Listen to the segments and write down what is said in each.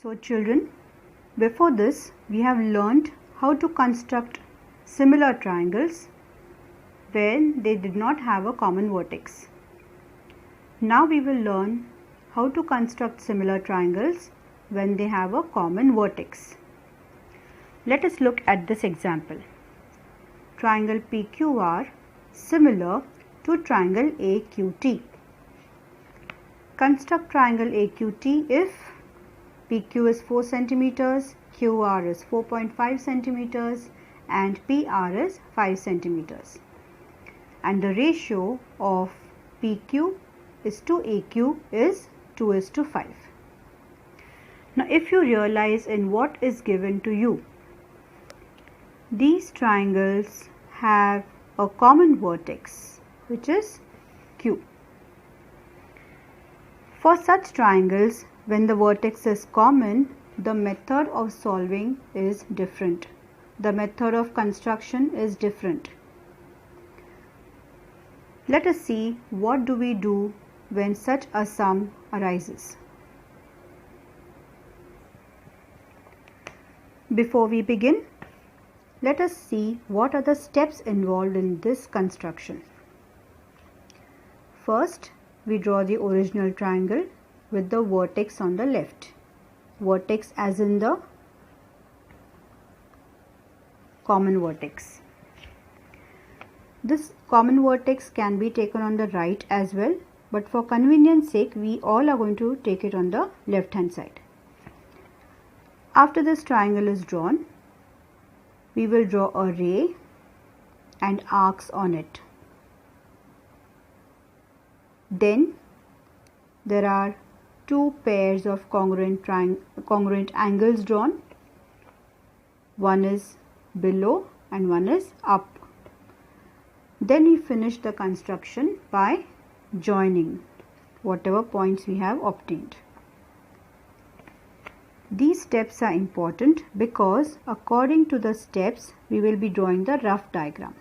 So children, before this we have learnt how to construct similar triangles when they did not have a common vertex. Now we will learn how to construct similar triangles when they have a common vertex. Let us look at this example. Triangle PQR similar to triangle AQT. Construct triangle AQT if PQ is 4 cm, QR is 4.5 cm and PR is 5 cm. And the ratio of PQ is to AQ is 2:5. Now if you realize in what is given to you, these triangles have a common vertex which is Q. For such triangles, when the vertex is common, the method of solving is different. The method of construction is different. Let us see what do we do when such a sum arises. Before we begin, let us see what are the steps involved in this construction. First, we draw the original triangle with the vertex on the left. Vertex as in the common vertex. This common vertex can be taken on the right as well, but for convenience sake we all are going to take it on the left hand side. After this triangle is drawn, we will draw a ray and arcs on it. Then there are two pairs of congruent angles drawn. One is below and one is up. Then we finish the construction by joining whatever points we have obtained. These steps are important because according to the steps we will be drawing the rough diagram.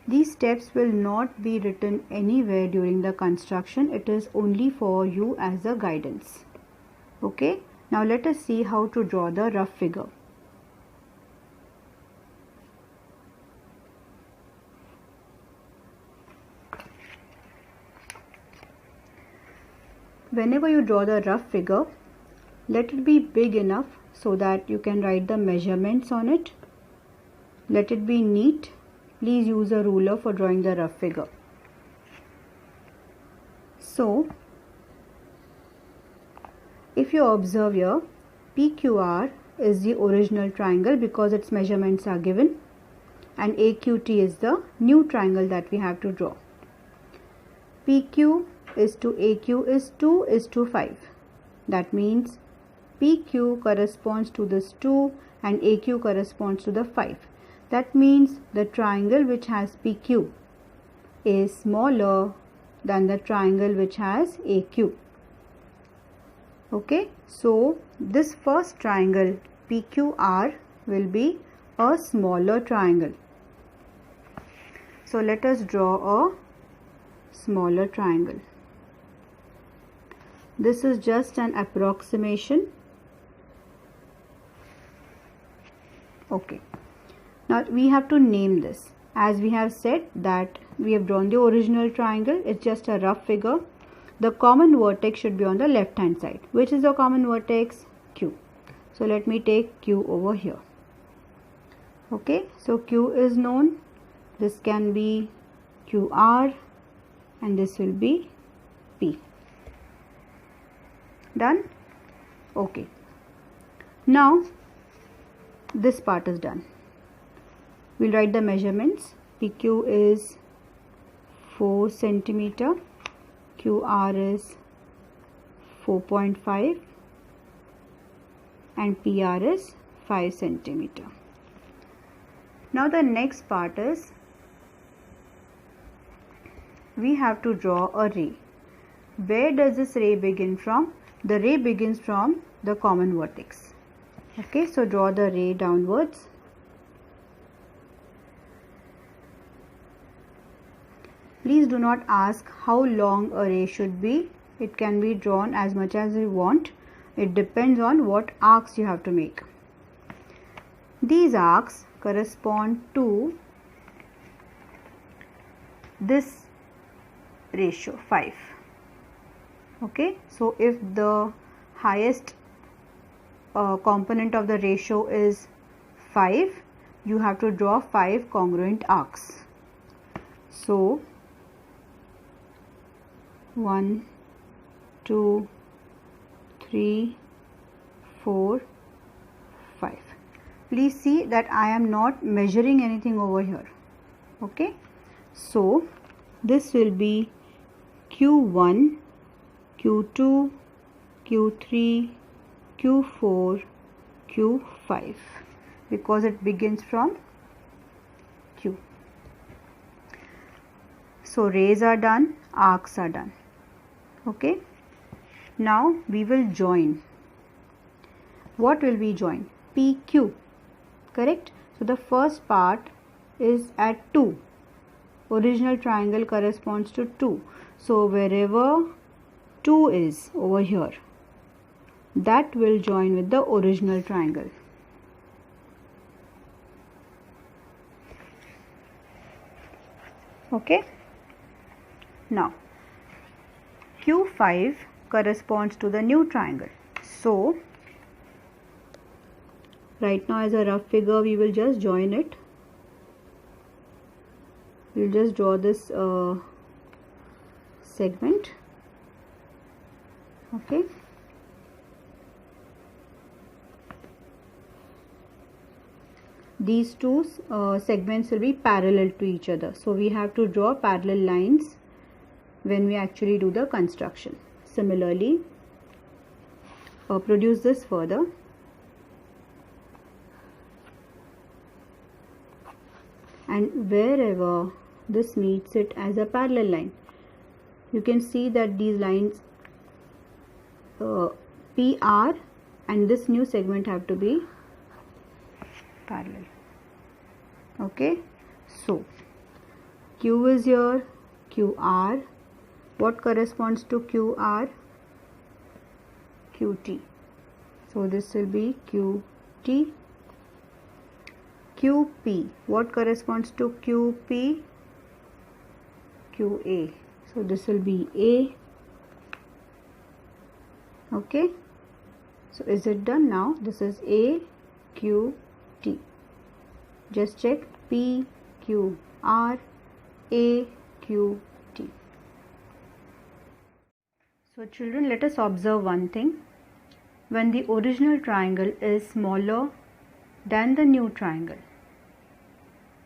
These steps will not be written anywhere during the construction. It is only for you as a guidance. Okay, now let us see how to draw the rough figure. Whenever you draw the rough figure, let it be big enough so that you can write the measurements on it. Let it be neat. Please use a ruler for drawing the rough figure. So, if you observe here, PQR is the original triangle because its measurements are given, and AQT is the new triangle that we have to draw. PQ is to AQ is 2:5. That means PQ corresponds to this 2 and AQ corresponds to the 5. That means the triangle which has PQ is smaller than the triangle which has AQ. Okay, so this first triangle PQR will be a smaller triangle. So let us draw a smaller triangle. This is just an approximation. Okay. Now we have to name this. As we have said that we have drawn the original triangle, it's just a rough figure. The common vertex should be on the left hand side. Which is the common vertex? Q. So let me take Q over here. Okay, so Q is known. This can be QR and this will be P. Done? Okay. Now this part is done. We'll write the measurements. PQ is 4 cm, QR is 4.5 and PR is 5 cm. Now the next part is we have to draw a ray. Where does this ray begin from? The ray begins from the common vertex. Okay, so draw the ray downwards. Please do not ask how long a ray should be. It can be drawn as much as you want. It depends on what arcs you have to make. These arcs correspond to this ratio 5. Okay, so if the highest component of the ratio is 5, you have to draw 5 congruent arcs. So 1, 2, 3, 4, 5. Please see that I am not measuring anything over here. Okay, so this will be Q1, Q2, Q3, Q4, Q5 because it begins from Q. So rays are done, arcs are done. Okay, now we will join. What will we join? PQ, correct? So the first part is at 2. Original triangle corresponds to 2. So wherever 2 is over here, that will join with the original triangle. Okay. Now Q5 corresponds to the new triangle. So right now as a rough figure we will just join it. We will just draw this segment. Okay. These two segments will be parallel to each other. So we have to draw parallel lines when we actually do the construction. Similarly, produce this further. And wherever this meets it as a parallel line, you can see that these lines PR and this new segment have to be parallel. Okay, so Q is here, QR. What corresponds to QR? QT. So this will be QT. QP. What corresponds to QP? QA. So this will be A. Okay. So is it done now? This is A, Q, T. Just check P, Q, R, A, Q, T. So children, let us observe one thing. When the original triangle is smaller than the new triangle,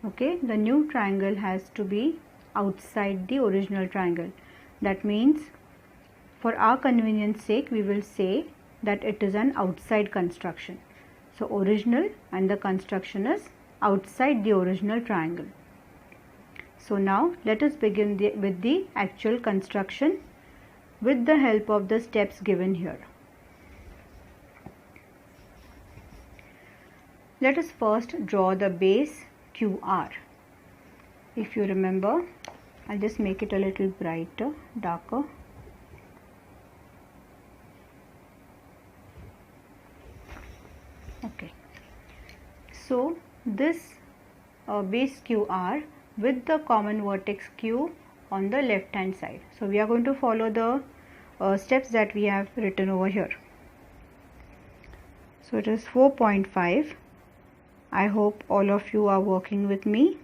okay, the new triangle has to be outside the original triangle. That means for our convenience sake we will say that it is an outside construction. So original and the construction is outside the original triangle. So now let us begin with the actual construction with the help of the steps given here. Let us first draw the base QR. If you remember, I'll just make it a little brighter, darker. Okay. So this base QR with the common vertex Q on the left hand side. So we are going to follow the steps that we have written over here. So it is 4.5. I hope all of you are working with me.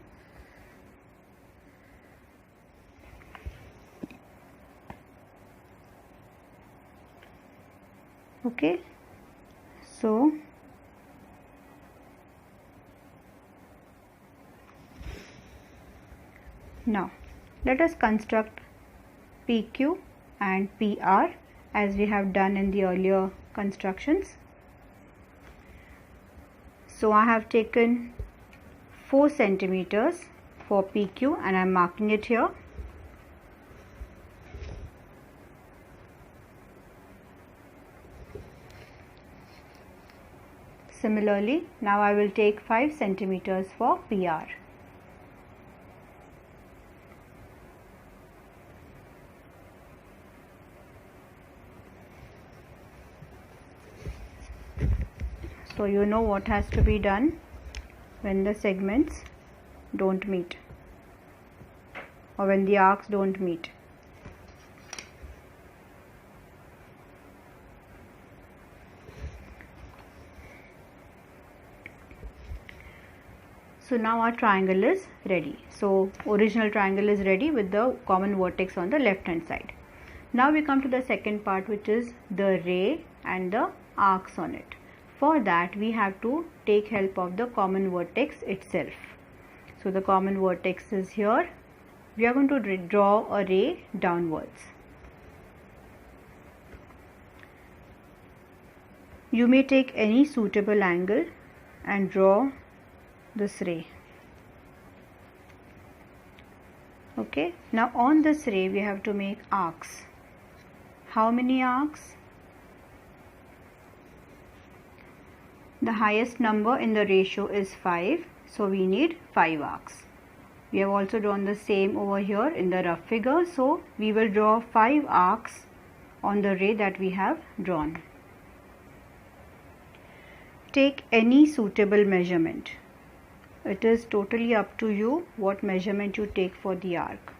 Okay, so now let us construct PQ and PR as we have done in the earlier constructions. So I have taken 4 centimeters for PQ and I am marking it here. Similarly, now I will take 5 centimeters for PR. So you know what has to be done when the segments don't meet or when the arcs don't meet. So now our triangle is ready. So original triangle is ready with the common vertex on the left hand side. Now we come to the second part, which is the ray and the arcs on it. For that we have to take help of the common vertex itself. So the common vertex is here. We are going to draw a ray downwards. You may take any suitable angle and draw this ray. Okay, now on this ray we have to make arcs. How many arcs? The highest number in the ratio is 5, so we need 5 arcs. We have also drawn the same over here in the rough figure, so we will draw 5 arcs on the ray that we have drawn. Take any suitable measurement. It is totally up to you what measurement you take for the arc.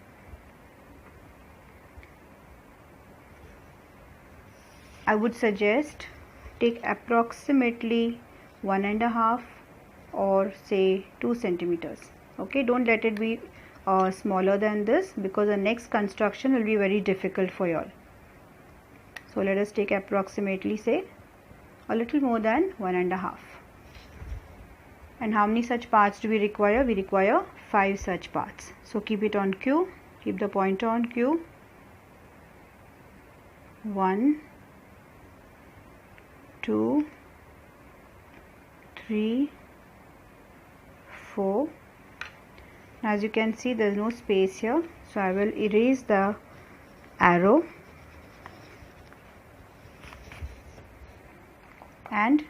I would suggest take approximately 1.5 or say 2 centimeters. Okay, don't let it be smaller than this, because the next construction will be very difficult for you all. So let us take approximately, say, a little more than 1.5. And how many such parts do we require? We require 5 such parts. So keep it on Q, keep the pointer on Q. 1, 2, 3, 4. As you can see, there is no space here, so I will erase the arrow and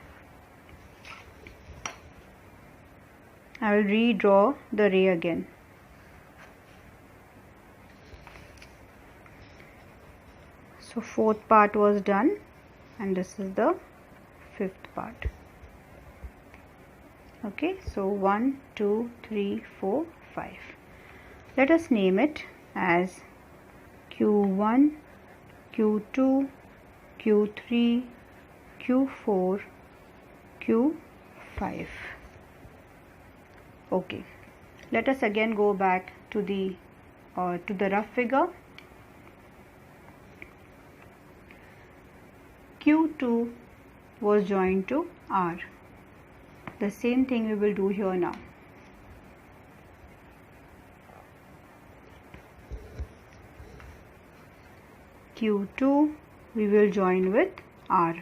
I will redraw the ray again. So fourth part was done and this is the fifth part. Okay, so 1, 2, 3, 4, 5. Let us name it as Q1, Q2, Q3, Q4, Q5. Okay, let us again go back to the rough figure. Q2 was joined to R. The same thing we will do here now. Q2 we will join with R.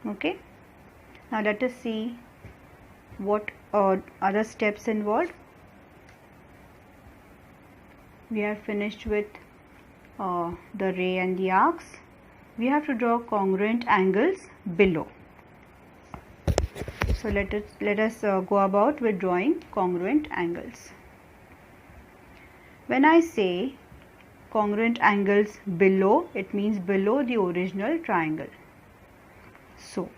Okay, now let us see what other steps involved. We have finished with the ray and the arcs. We have to draw congruent angles below. So let us go about with drawing congruent angles. When I say congruent angles below, it means below the original triangle. So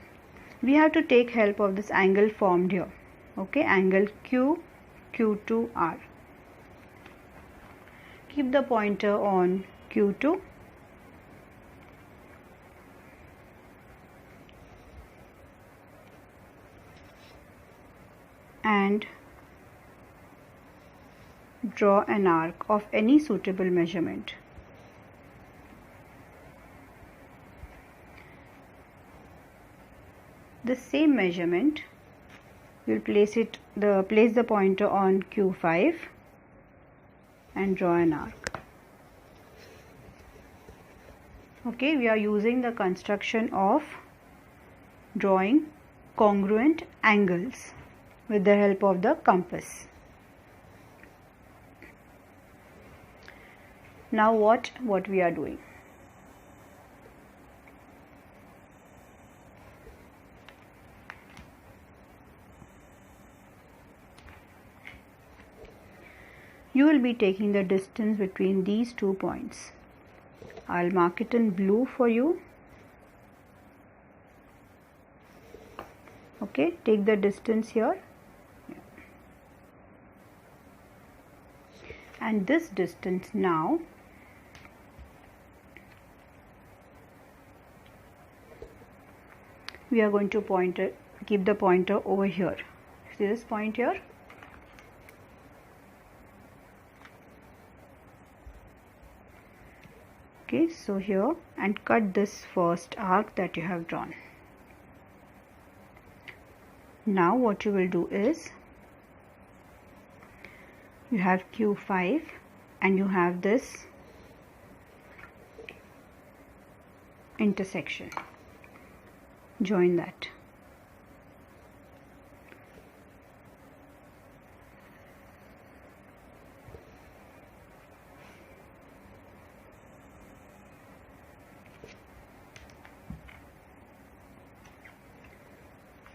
we have to take help of this angle formed here. Okay, angle Q, Q2R. Keep the pointer on Q2. And draw an arc of any suitable measurement. The same measurement, we'll place the pointer on Q5 and draw an arc. Okay, we are using the construction of drawing congruent angles with the help of the compass. Now watch what we are doing. You will be taking the distance between these 2 points. I'll mark it in blue for you. Okay, take the distance here. And this distance now we are going to keep the pointer over here. See this point here? Okay, so here, and cut this first arc that you have drawn. Now what you will do is, you have Q5 and you have this intersection. Join that.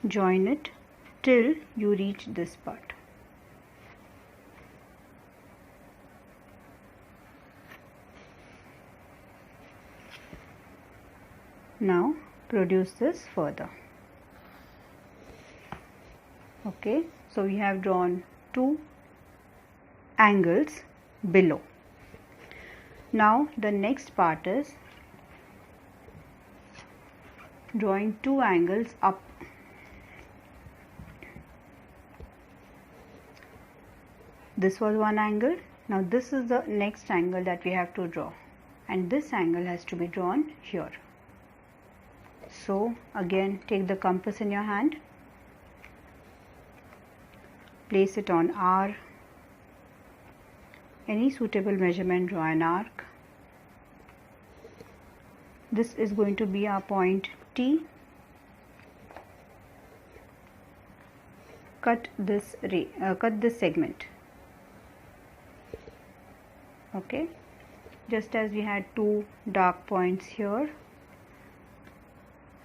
Join it till you reach this part. Now produce this further. Okay, so we have drawn two angles below. Now the next part is drawing two angles up. This was one angle. Now this is the next angle that we have to draw, and this angle has to be drawn here. So again, take the compass in your hand, place it on R, any suitable measurement, draw an arc. This is going to be our point T. Cut this segment. Okay, just as we had two dark points here,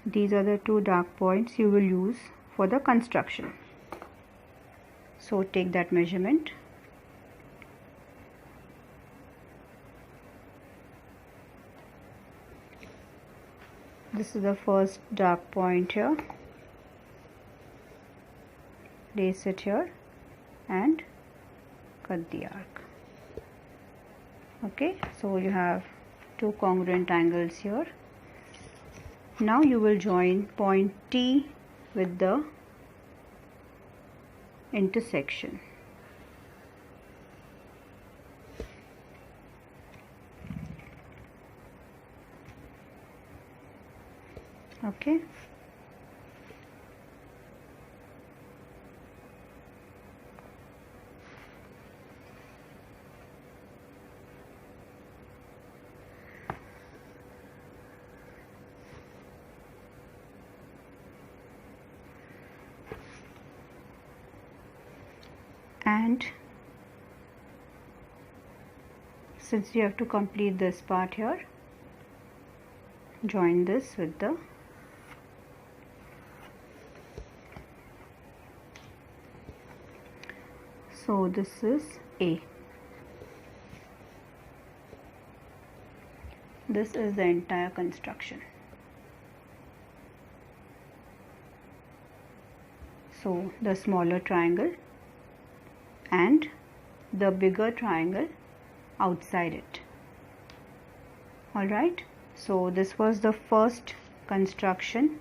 these are the two dark points you will use for the construction. So take that measurement. This is the first dark point here. Place it here and cut the arc. Okay, so you have two congruent angles here. Now you will join point T with the intersection. Okay. And since you have to complete this part here, join this with the so this is A. This is the entire construction. So the smaller triangle and the bigger triangle outside it. Alright, so this was the first construction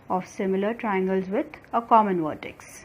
of similar triangles with a common vertex.